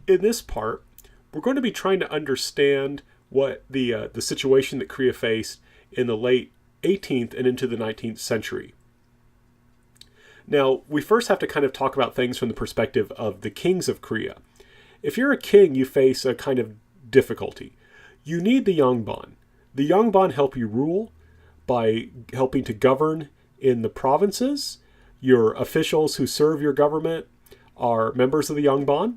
in this part, we're going to be trying to understand what the situation that Korea faced in the late 18th and into the 19th century. Now, we first have to kind of talk about things from the perspective of the kings of Korea. If you're a king, you face a kind of difficulty. You need the Yangban. The Yangban help you rule by helping to govern in the provinces. Your officials who serve your government are members of the Yangban,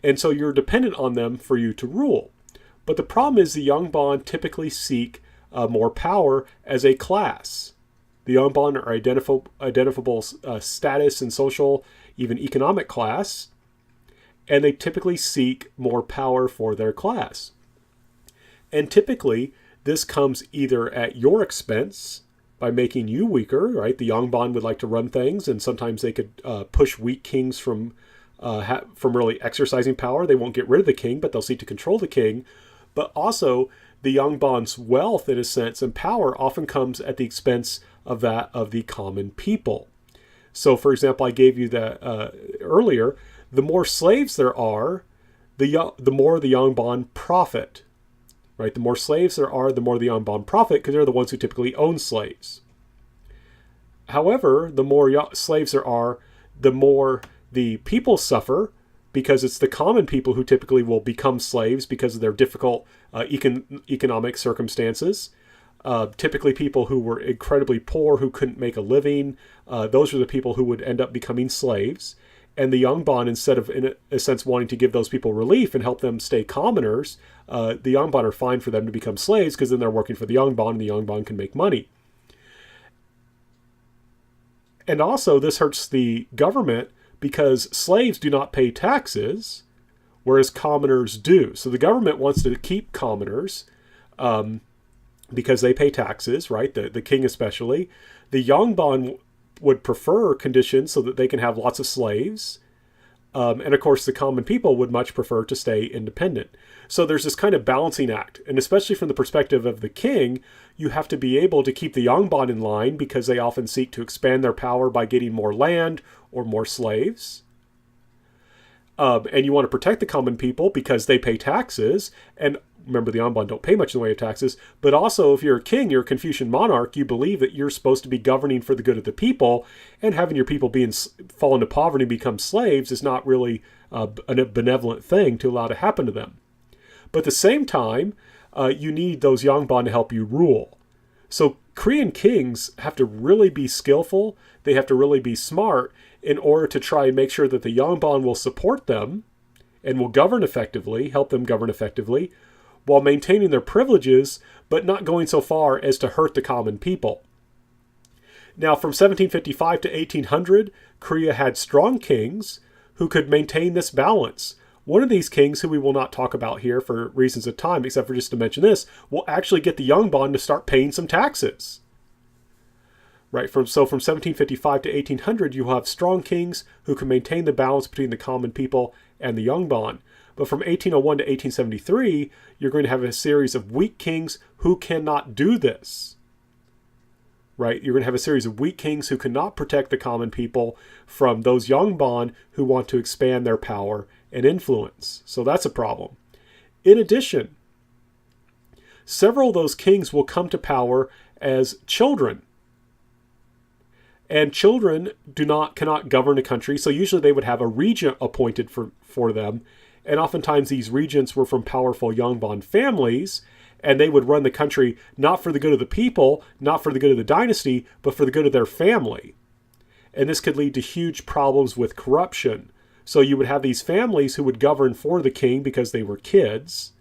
and so you're dependent on them for you to rule. But the problem is the Yangban typically seek more power as a class. The Yangban are identifiable status and social, even economic class, and they typically seek more power for their class. And typically, this comes either at your expense by making you weaker, right? The Yangban would like to run things, and sometimes they could push weak kings from really exercising power. They won't get rid of the king, but they'll seek to control the king. But also, the Yangban's wealth, in a sense, and power often comes at the expense of that of the common people. So, for example, I gave you that earlier. The more slaves there are, the more the Yangban profit. Right? The more slaves there are, the more the Yangban profit, because they're the ones who typically own slaves. However, the more slaves there are, the more the people suffer, because it's the common people who typically will become slaves because of their difficult economic circumstances. Typically people who were incredibly poor, who couldn't make a living, those are the people who would end up becoming slaves. And the Yangban, instead of, in a sense, wanting to give those people relief and help them stay commoners, the Yangban are fine for them to become slaves, because then they're working for the Yangban, and the Yangban can make money. And also, this hurts the government, because slaves do not pay taxes, whereas commoners do. So the government wants to keep commoners because they pay taxes, right? The king especially. The Yangban would prefer conditions so that they can have lots of slaves. And of course, the common people would much prefer to stay independent. So there's this kind of balancing act. And especially from the perspective of the king, you have to be able to keep the Yangban in line, because they often seek to expand their power by getting more land or more slaves. And you want to protect the common people because they pay taxes. And remember, the Yangban don't pay much in the way of taxes. But also, if you're a king, you're a Confucian monarch, you believe that you're supposed to be governing for the good of the people, and having your people fall into poverty and become slaves is not really a benevolent thing to allow to happen to them. But at the same time, you need those Yangban to help you rule. So Korean kings have to really be skillful. They have to really be smart in order to try and make sure that the Yangban will support them and will govern effectively, help them govern effectively, while maintaining their privileges, but not going so far as to hurt the common people. Now, from 1755 to 1800, Korea had strong kings who could maintain this balance. One of these kings, who we will not talk about here for reasons of time, except for just to mention this, will actually get the Yangban to start paying some taxes. Right, from 1755 to 1800, you have strong kings who can maintain the balance between the common people and the Yangban. But from 1801 to 1873, you're going to have a series of weak kings who cannot do this. Right, you're going to have a series of weak kings who cannot protect the common people from those Yangban who want to expand their power and influence. So that's a problem. In addition, several of those kings will come to power as children. And children cannot govern a country, so usually they would have a regent appointed for them. And oftentimes these regents were from powerful Yangban families, and they would run the country not for the good of the people, not for the good of the dynasty, but for the good of their family. And this could lead to huge problems with corruption. So you would have these families who would govern for the king because they were kids.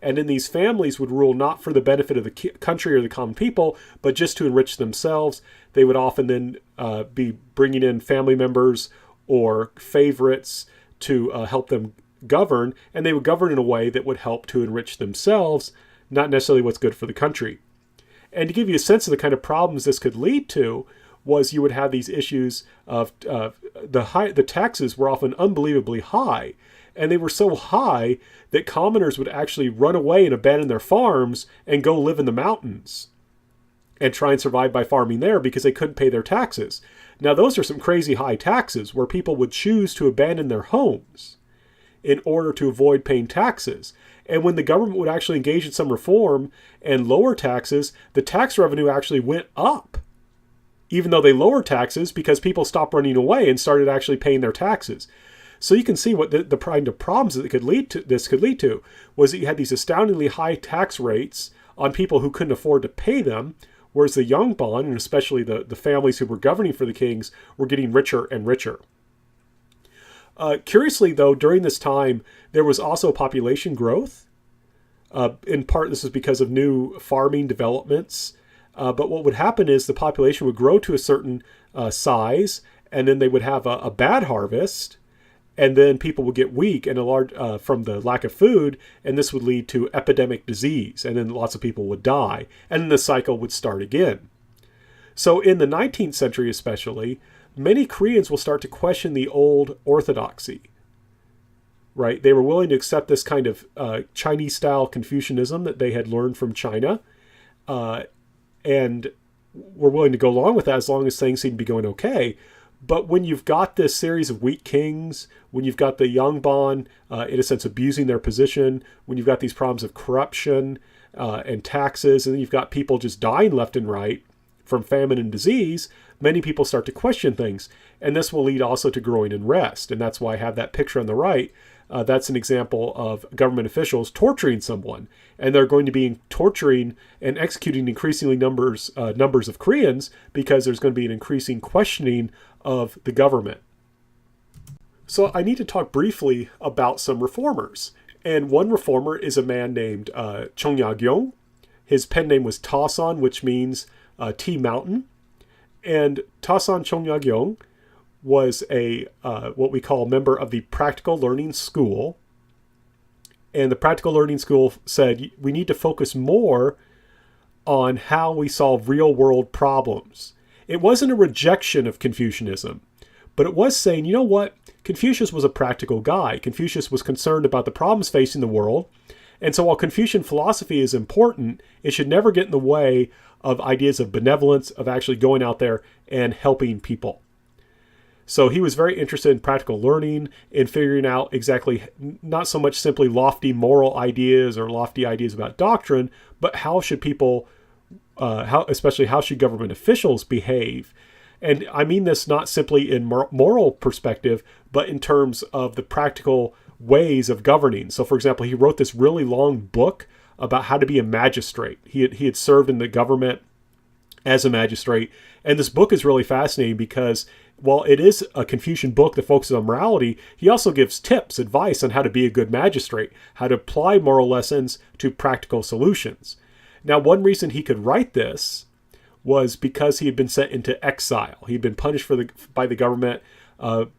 And then these families would rule not for the benefit of the country or the common people, but just to enrich themselves. They would often then be bringing in family members or favorites to help them govern, and they would govern in a way that would help to enrich themselves, not necessarily what's good for the country. And to give you a sense of the kind of problems this could lead to, was you would have these issues of the taxes were often unbelievably high. And they were so high that commoners would actually run away and abandon their farms and go live in the mountains and try and survive by farming there because they couldn't pay their taxes. Now, those are some crazy high taxes where people would choose to abandon their homes in order to avoid paying taxes. And when the government would actually engage in some reform and lower taxes, the tax revenue actually went up, even though they lowered taxes, because people stopped running away and started actually paying their taxes. So you can see what the kind of problems that this could lead to was that you had these astoundingly high tax rates on people who couldn't afford to pay them, whereas the Yongbon, and especially the families who were governing for the kings, were getting richer and richer. Curiously, though, during this time, there was also population growth. In part, this is because of new farming developments. But what would happen is the population would grow to a certain size, and then they would have a bad harvest, and then people would get weak and from the lack of food, and this would lead to epidemic disease, and then lots of people would die, and then the cycle would start again. So in the 19th century especially, many Koreans will start to question the old orthodoxy, right? They were willing to accept this kind of Chinese-style Confucianism that they had learned from China, and were willing to go along with that as long as things seemed to be going okay. But when you've got this series of weak kings, when you've got the Yongbon, in a sense, abusing their position, when you've got these problems of corruption and taxes, and then you've got people just dying left and right from famine and disease, many people start to question things. And this will lead also to growing unrest. And that's why I have that picture on the right. That's an example of government officials torturing someone. And they're going to be torturing and executing increasingly numbers of Koreans because there's going to be an increasing questioning of the government. So I need to talk briefly about some reformers. And one reformer is a man named Chung Ya-gyong. His pen name was Taeson, which means Tea Mountain. And Taeson Chung Ya-gyong was a what we call a member of the Practical Learning School. And the Practical Learning School said we need to focus more on how we solve real-world problems. It wasn't a rejection of Confucianism, but it was saying, you know what? Confucius was a practical guy. Confucius was concerned about the problems facing the world. And so while Confucian philosophy is important, it should never get in the way of ideas of benevolence, of actually going out there and helping people. So he was very interested in practical learning, in figuring out exactly, not so much simply lofty moral ideas or lofty ideas about doctrine, but how should people, especially how should government officials behave? And I mean this not simply in moral perspective, but in terms of the practical ways of governing. So for example, he wrote this really long book about how to be a magistrate. He had served in the government as a magistrate. And this book is really fascinating because while it is a Confucian book that focuses on morality, he also gives tips, advice on how to be a good magistrate, how to apply moral lessons to practical solutions. Now, one reason he could write this was because he had been sent into exile. He had been punished by the government,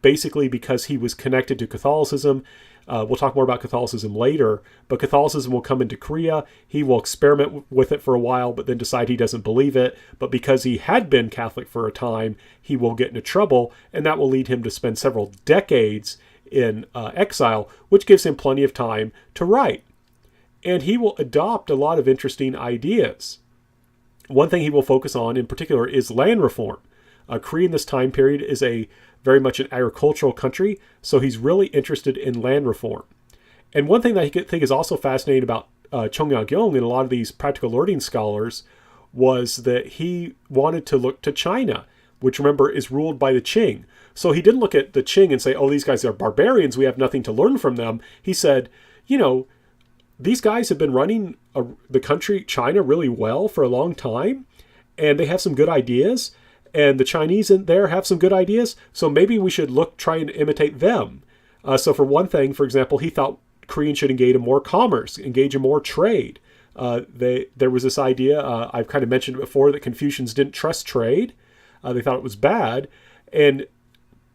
basically because he was connected to Catholicism. We'll talk more about Catholicism later, but Catholicism will come into Korea. He will experiment with it for a while, but then decide he doesn't believe it. But because he had been Catholic for a time, he will get into trouble, and that will lead him to spend several decades in exile, which gives him plenty of time to write. And he will adopt a lot of interesting ideas. One thing he will focus on in particular is land reform. Korea in this time period is very much an agricultural country, so he's really interested in land reform. And one thing that I think is also fascinating about Chung Ya-gyong and a lot of these practical learning scholars was that he wanted to look to China, which remember is ruled by the Qing. So he didn't look at the Qing and say, oh, these guys are barbarians, we have nothing to learn from them. He said, you know, these guys have been running the country, China, really well for a long time, and they have some good ideas. And the Chinese in there have some good ideas, so maybe we should try and imitate them. So for one thing, for example, he thought Koreans should engage in more commerce, engage in more trade. There was this idea, I've kind of mentioned it before, that Confucians didn't trust trade. They thought it was bad. And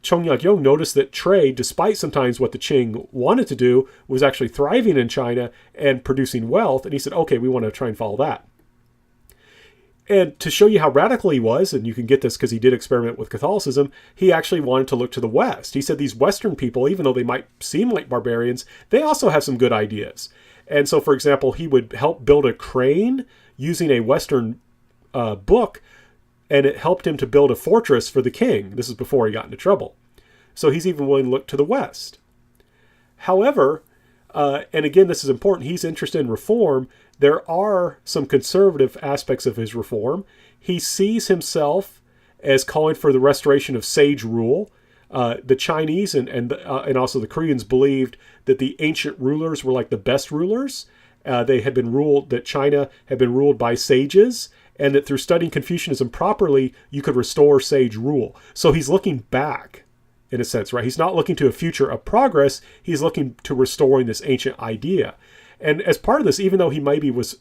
Chung Ya-gyong noticed that trade, despite sometimes what the Qing wanted to do, was actually thriving in China and producing wealth. And he said, okay, we want to try and follow that. And to show you how radical he was, and you can get this because he did experiment with Catholicism, he actually wanted to look to the West. He said these Western people, even though they might seem like barbarians, they also have some good ideas. And so, for example, he would help build a crane using a Western book, and it helped him to build a fortress for the king. This is before he got into trouble. So he's even willing to look to the West. However, and again, this is important, he's interested in reform. There are some conservative aspects of his reform. He sees himself as calling for the restoration of sage rule. The Chinese and also the Koreans believed that the ancient rulers were like the best rulers. They had been ruled, that China had been ruled by sages, and that through studying Confucianism properly, you could restore sage rule. So he's looking back, in a sense, right? He's not looking to a future of progress. He's looking to restoring this ancient idea. And as part of this, even though he maybe was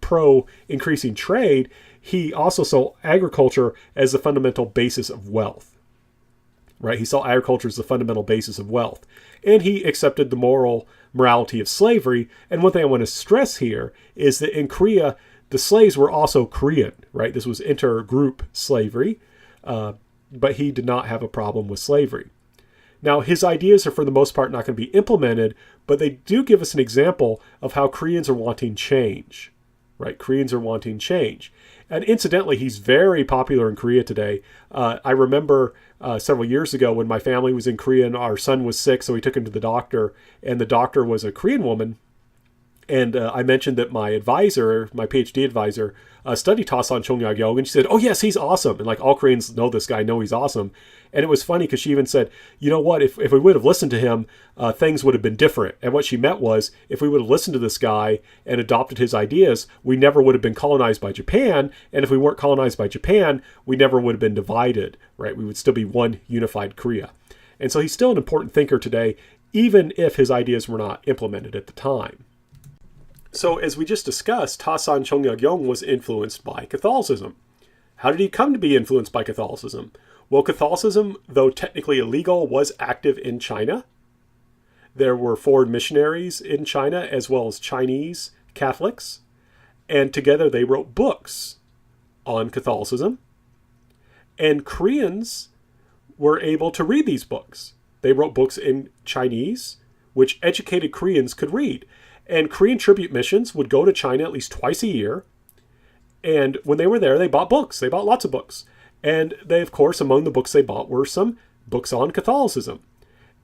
pro increasing trade, he also saw agriculture as the fundamental basis of wealth, right? He saw agriculture as the fundamental basis of wealth. And he accepted the morality of slavery. And one thing I want to stress here is that in Korea, the slaves were also Korean, right? This was intergroup slavery, but he did not have a problem with slavery. Now, his ideas are for the most part not going to be implemented, but they do give us an example of how Koreans are wanting change, right? Koreans are wanting change. And incidentally, he's very popular in Korea today. I remember several years ago when my family was in Korea and our son was sick, so we took him to the doctor, and the doctor was a Korean woman. And I mentioned that my advisor, my PhD advisor, studied Taesan Chongyagyeong, and she said, "Oh yes, he's awesome." And like all Koreans know this guy, know he's awesome. And it was funny because she even said, "You know what? If we would have listened to him, things would have been different." And what she meant was, if we would have listened to this guy and adopted his ideas, we never would have been colonized by Japan. And if we weren't colonized by Japan, we never would have been divided, right? We would still be one unified Korea. And so he's still an important thinker today, even if his ideas were not implemented at the time. So as we just discussed, Taesan Chongyagyeong was influenced by Catholicism. How did he come to be influenced by Catholicism? Well, Catholicism, though technically illegal, was active in China. There were foreign missionaries in China as well as Chinese Catholics. And together they wrote books on Catholicism. And Koreans were able to read these books. They wrote books in Chinese, which educated Koreans could read. And Korean tribute missions would go to China at least twice a year. And when they were there, they bought books. They bought lots of books. And they, of course, among the books they bought were some books on Catholicism.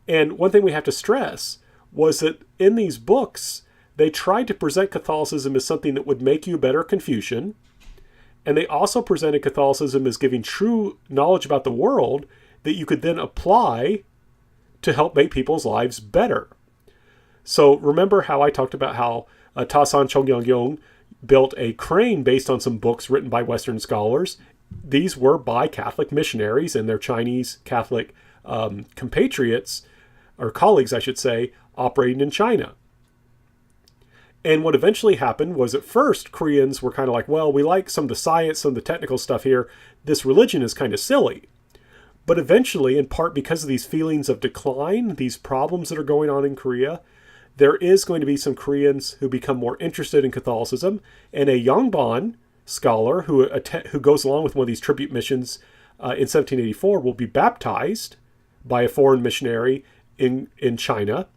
And one thing we have to stress was that in these books, they tried to present Catholicism as something that would make you a better Confucian. And they also presented Catholicism as giving true knowledge about the world that you could then apply to help make people's lives better. So remember how I talked about how Taesan Chongyagyeong built a crane based on some books written by Western scholars. These were by Catholic missionaries and their Chinese Catholic compatriots, or colleagues, I should say, operating in China. And what eventually happened was at first Koreans were kind of like, well, we like some of the science, some of the technical stuff here. This religion is kind of silly. But eventually, in part because of these feelings of decline, these problems that are going on in Korea, there is going to be some Koreans who become more interested in Catholicism, and a Yongbon scholar who goes along with one of these tribute missions in 1784 will be baptized by a foreign missionary in China,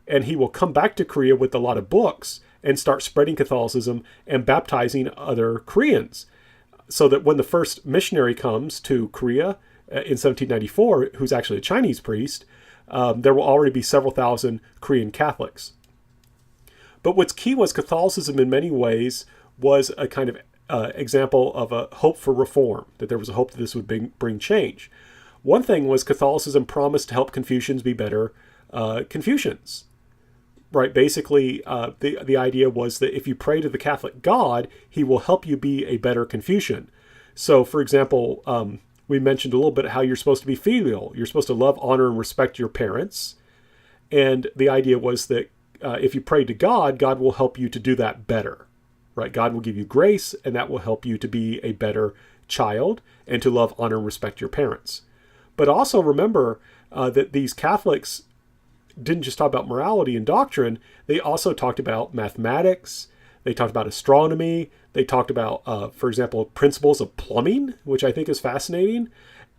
and he will come back to Korea with a lot of books and start spreading Catholicism and baptizing other Koreans. So that when the first missionary comes to Korea in 1794, who's actually a Chinese priest, there will already be several thousand Korean Catholics. But what's key was Catholicism in many ways was a kind of example of a hope for reform, that there was a hope that this would bring change. One thing was Catholicism promised to help Confucians be better Confucians. Right? Basically, the idea was that if you pray to the Catholic God, he will help you be a better Confucian. So, for example, we mentioned a little bit how you're supposed to be filial. You're supposed to love, honor, and respect your parents. And the idea was that if you pray to God, God will help you to do that better. Right? God will give you grace, and that will help you to be a better child and to love, honor, and respect your parents. But also remember that these Catholics didn't just talk about morality and doctrine. They also talked about mathematics. They talked about astronomy. They talked about, for example, principles of plumbing, which I think is fascinating.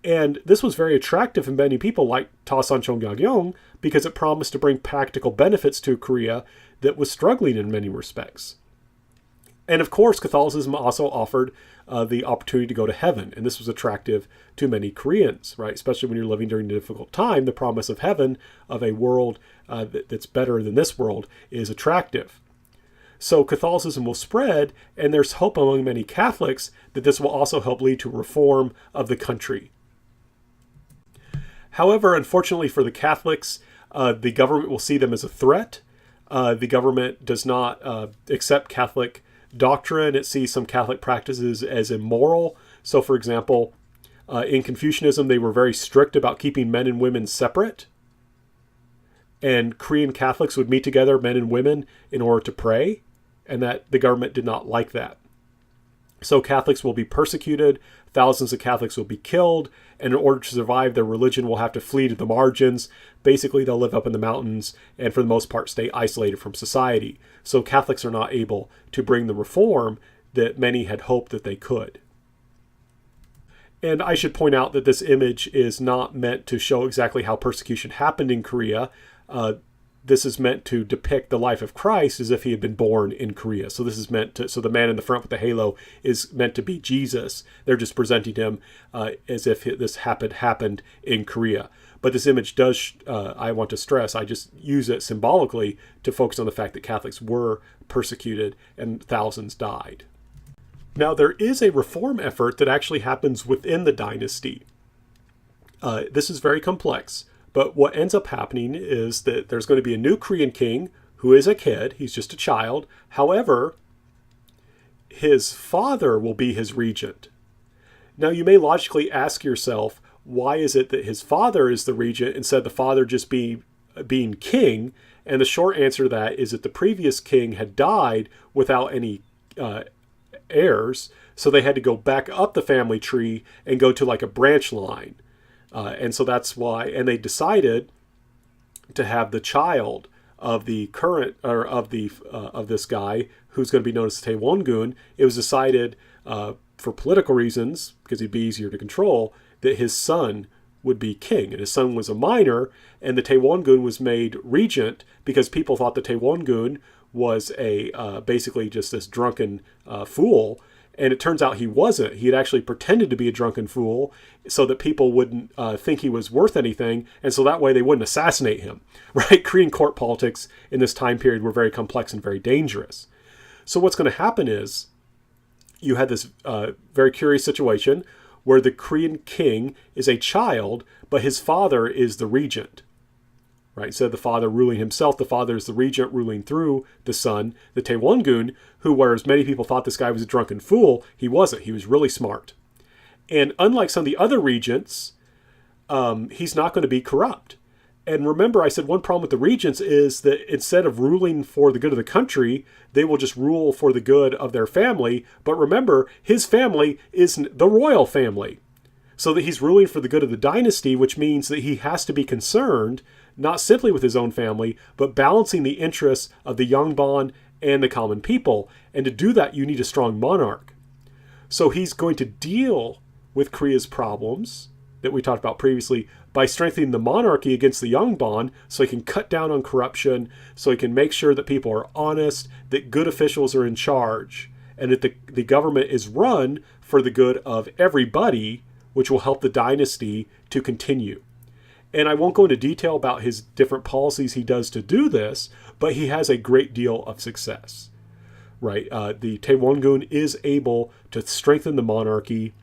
And this was very attractive to many people like Taesan Chongyagyeong because it promised to bring practical benefits to Korea that was struggling in many respects. And of course, Catholicism also offered the opportunity to go to heaven. And this was attractive to many Koreans, right? Especially when you're living during a difficult time, the promise of heaven, of a world that's better than this world, is attractive. So Catholicism will spread, and there's hope among many Catholics that this will also help lead to reform of the country. However, unfortunately for the Catholics, the government will see them as a threat. The government does not accept Catholic doctrine. It sees some Catholic practices as immoral. So, for example, in Confucianism, they were very strict about keeping men and women separate. And Korean Catholics would meet together, men and women, in order to pray. And that the government did not like that. So Catholics will be persecuted, thousands of Catholics will be killed, and in order to survive, their religion will have to flee to the margins. Basically, they'll live up in the mountains and for the most part stay isolated from society. So Catholics are not able to bring the reform that many had hoped that they could. And I should point out that this image is not meant to show exactly how persecution happened in Korea. This is meant to depict the life of Christ as if he had been born in Korea. So this is meant to, so the man in the front with the halo is meant to be Jesus. They're just presenting him as if this happened in Korea. But this image does, I want to stress, I just use it symbolically to focus on the fact that Catholics were persecuted and thousands died. Now, there is a reform effort that actually happens within the dynasty. This is very complex. But what ends up happening is that there's going to be a new Korean king who is a kid. He's just a child. However, his father will be his regent. Now, you may logically ask yourself, why is it that his father is the regent instead of the father just being king? And the short answer to that is that the previous king had died without any heirs. So they had to go back up the family tree and go to like a branch line. And so that's why, and they decided to have the child of the current, or of this guy who's going to be known as Taewon-gun. It was decided for political reasons, because he'd be easier to control, that his son would be king. And his son was a minor, and the Taewon-gun was made regent because people thought the Taewon-gun was basically just this drunken fool. And it turns out he wasn't. He had actually pretended to be a drunken fool so that people wouldn't think he was worth anything. And so that way they wouldn't assassinate him, right? Korean court politics in this time period were very complex and very dangerous. So what's going to happen is you had this very curious situation where the Korean king is a child, but his father is the regent. Right, instead of the father ruling himself, the father is the regent ruling through the son, the Taewon-gun, who, whereas many people thought this guy was a drunken fool, he wasn't. He was really smart. And unlike some of the other regents, he's not going to be corrupt. And remember, I said one problem with the regents is that instead of ruling for the good of the country, they will just rule for the good of their family. But remember, his family is the royal family. So that he's ruling for the good of the dynasty, which means that he has to be concerned not simply with his own family, but balancing the interests of the Yongbon and the common people. And to do that, you need a strong monarch. So he's going to deal with Korea's problems that we talked about previously by strengthening the monarchy against the Yongbon so he can cut down on corruption, so he can make sure that people are honest, that good officials are in charge, and that the government is run for the good of everybody, which will help the dynasty to continue. And I won't go into detail about his different policies he does to do this, but he has a great deal of success, right? The Taewon-gun is able to strengthen the monarchy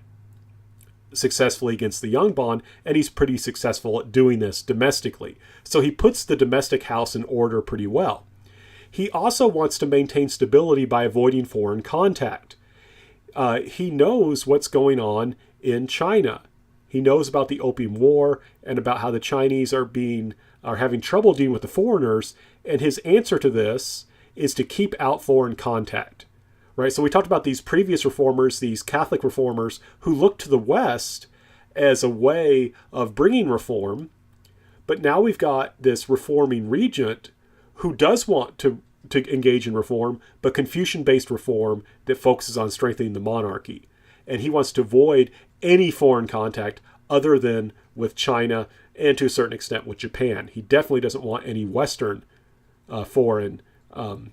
successfully against the Yongbon, and he's pretty successful at doing this domestically. So he puts the domestic house in order pretty well. He also wants to maintain stability by avoiding foreign contact. He knows what's going on in China. He knows about the Opium War and about how the Chinese are having trouble dealing with the foreigners. And his answer to this is to keep out foreign contact, right? So we talked about these previous reformers, these Catholic reformers who looked to the West as a way of bringing reform. But now we've got this reforming regent who does want to engage in reform, but Confucian-based reform that focuses on strengthening the monarchy. And he wants to avoid any foreign contact other than with China and to a certain extent with Japan. He definitely doesn't want any Western foreign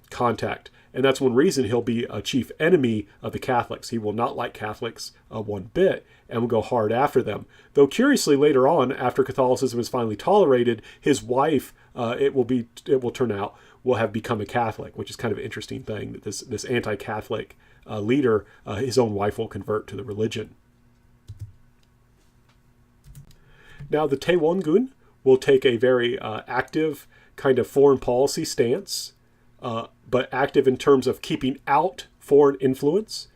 contact. And that's one reason he'll be a chief enemy of the Catholics. He will not like Catholics one bit and will go hard after them. Though curiously, later on, after Catholicism is finally tolerated, his wife, it will turn out, will have become a Catholic, which is kind of an interesting thing, that this anti-Catholic leader, his own wife will convert to the religion. Now, the Taewongun will take a very active kind of foreign policy stance, but active in terms of keeping out foreign influence.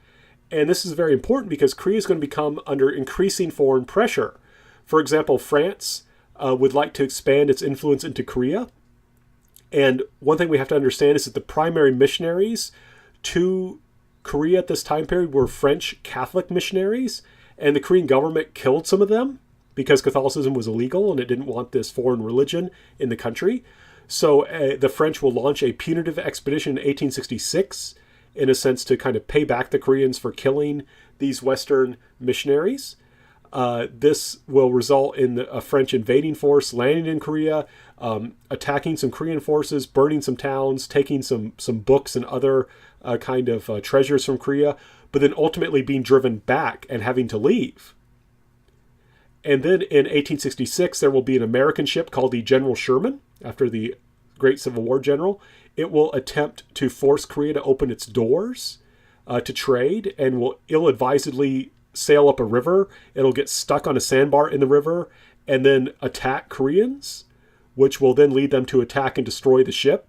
And this is very important because Korea is going to become under increasing foreign pressure. For example, France would like to expand its influence into Korea. And one thing we have to understand is that the primary missionaries to Korea at this time period were French Catholic missionaries, and the Korean government killed some of them because Catholicism was illegal and it didn't want this foreign religion in the country. So the French will launch a punitive expedition in 1866, in a sense to kind of pay back the Koreans for killing these Western missionaries. This will result in a French invading force landing in Korea, attacking some Korean forces, burning some towns, taking some books and other kind of treasures from Korea, but then ultimately being driven back and having to leave. And then in 1866, there will be an American ship called the General Sherman, after the great Civil War general. It will attempt to force Korea to open its doors to trade, and will ill-advisedly sail up a river. It'll get stuck on a sandbar in the river and then attack Koreans, which will then lead them to attack and destroy the ship.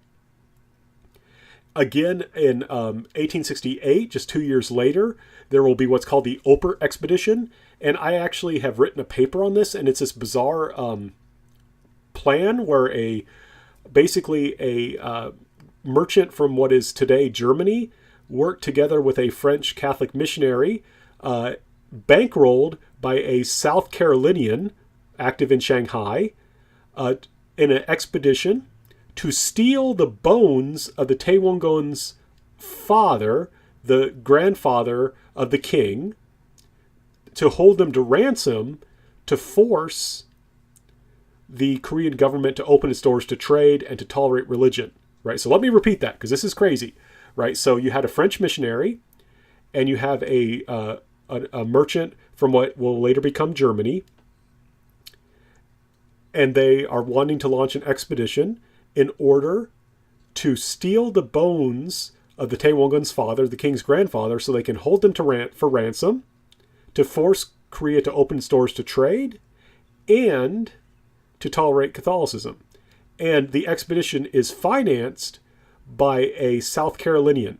Again, in 1868, just 2 years later, there will be what's called the Oper Expedition. And I actually have written a paper on this, and it's this bizarre plan where basically a merchant from what is today Germany worked together with a French Catholic missionary, bankrolled by a South Carolinian active in Shanghai, in an expedition to steal the bones of the Taewongun's father, the grandfather of the king, to hold them to ransom, to force the Korean government to open its doors to trade and to tolerate religion. Right? So let me repeat that, because this is crazy. Right? So you had a French missionary, and you have a merchant from what will later become Germany, and they are wanting to launch an expedition in order to steal the bones of the Taewongun's father, the king's grandfather, so they can hold them for ransom, to force Korea to open its doors to trade, and to tolerate Catholicism. And the expedition is financed by a South Carolinian,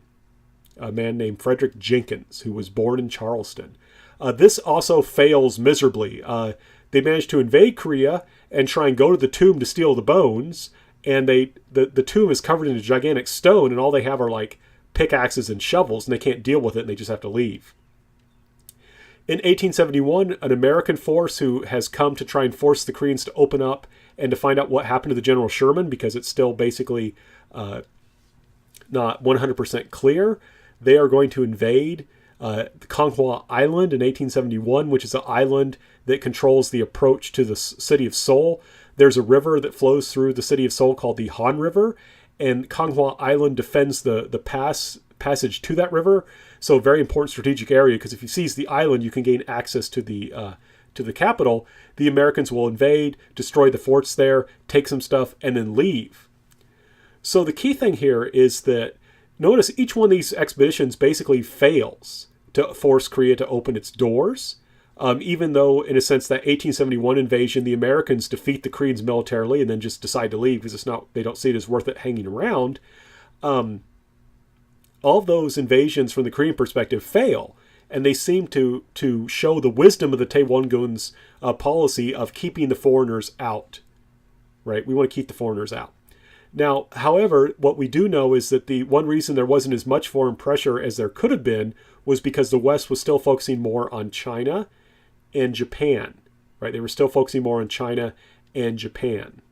a man named Frederick Jenkins, who was born in Charleston. This also fails miserably. They manage to invade Korea and try and go to the tomb to steal the bones, and the tomb is covered in a gigantic stone, and all they have are like pickaxes and shovels, and they can't deal with it, and they just have to leave. In 1871, an American force who has come to try and force the Koreans to open up and to find out what happened to the General Sherman, because it's still basically not 100% clear. They are going to invade the Konghwa Island in 1871, which is an island that controls the approach to the city of Seoul. There's a river that flows through the city of Seoul called the Han River, and Konghwa Island defends the passage to that river. So a very important strategic area, because if you seize the island, you can gain access to the capital. The Americans will invade, destroy the forts there, take some stuff, and then leave. So the key thing here is that, notice each one of these expeditions basically fails to force Korea to open its doors. Even though, in a sense, that 1871 invasion, the Americans defeat the Koreans militarily and then just decide to leave because they don't see it as worth it hanging around. All those invasions from the Korean perspective fail, and they seem to show the wisdom of the Taewongun's policy of keeping the foreigners out. Right? We want to keep the foreigners out. Now, however, what we do know is that the one reason there wasn't as much foreign pressure as there could have been was because the West was still focusing more on China and Japan. Right? They were still focusing more on China and Japan.